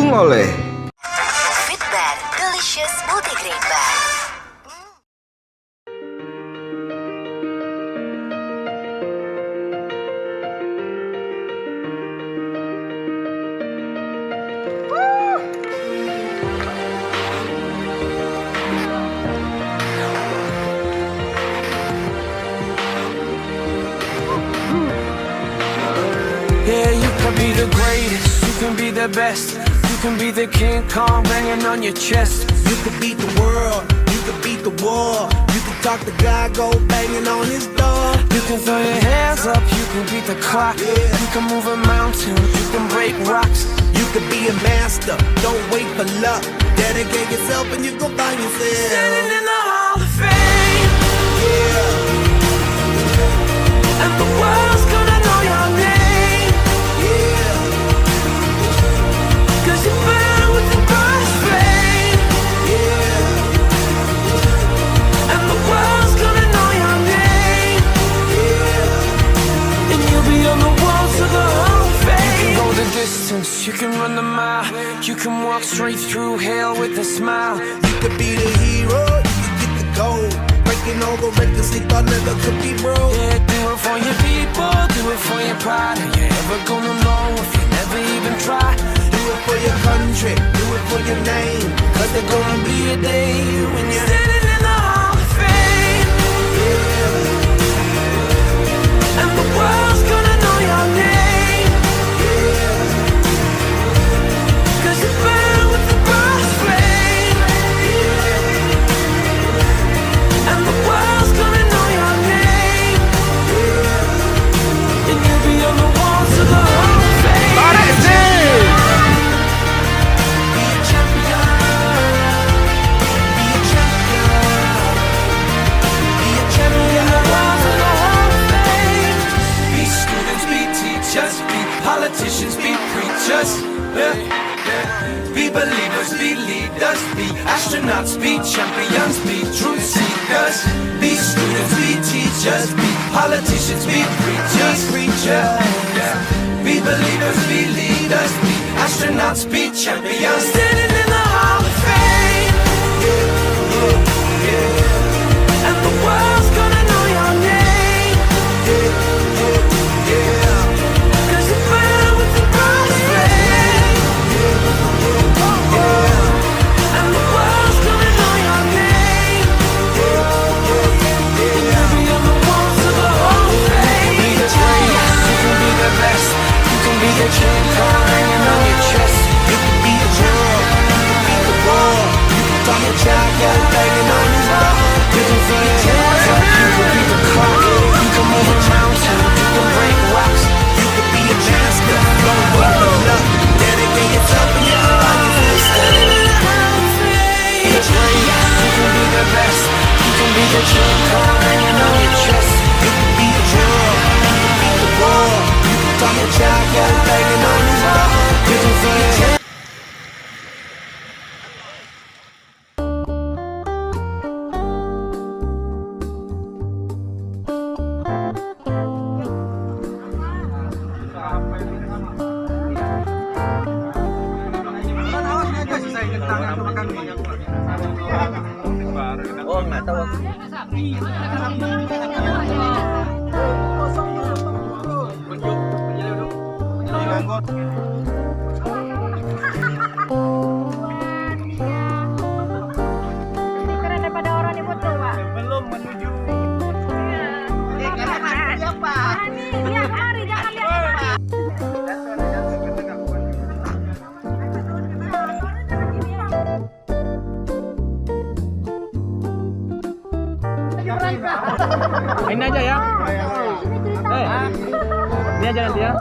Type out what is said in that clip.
didukung oleh Fitban Delicious Multigrain Bar. Yeah, you can be the greatest, you can be the best, you can be the King Kong banging on your chest. You could beat the world, you could beat the war. You could talk to God, go banging on his door. You can throw your hands up, you can beat the clock. You can move a mountain, you can break rocks. You could be a master, don't wait for luck. Dedicate yourself and you gon' find yourself. Standing in the Hall of Fame, Yeah, and the world's gonna know your name, yeah, 'cause you burn with the brightest flame, yeah, and the world's gonna know your name, yeah. and you'll be on the walls of the Hall of Fame. You can go the distance, you can run the mile, you can walk straight through hell with a smile. You could be the hero, you could get the gold. Breaking all the records they thought never could be broke. Yeah, do it for your people, do it for your pride. Are you ever gonna know if you never even try? Do it for your country, do it for your name. Cause there's gonna be a day when you're Standing in the Hall of Fame, and the world's gonna know your name, 'cause you burn with the brightest flame, and the world's gonna know your name, and you'll be on the walls of the Hall of Fame. Be a champion, be a champion, be a champion. The walls of the Hall of Fame. Be students, be teachers, be politicians, be preachers. Be believers, be leaders, be astronauts, be champions, be truth seekers. Be students, be teachers, be politicians, be preachers, Be believers, be leaders, be astronauts, be champions. Standing in the Hall of Fame, and the world's gonna know your name, 'cause you burn with the brightest flame, and the world's gonna know your name, and you'll be on the walls of the Hall of Fame. You can be the greatest, you can be the best, you can be the King Kong hanging on your chest. You could be the world, you could beat the war. You could talk to God, go banging on his door. You can throw your hands up, you can beat the clock. You can move a mountain, you can break rocks. You could be a master, don't wait for luck. Dedicate yourself and you'll find yourself. Standing in the Hall of Fame. You can be the best, you can be the King Kong hanging on your chest. You could be the world, you could beat the war. You could talk to God, go banging on his door. You can throw your hands. Oh, nggak tahu aku. Lebih keren daripada orang di foto, Pak. Belum menuju. Lihat hari, jangan lihat orang. Ini aja ya. Ini aja nanti ya.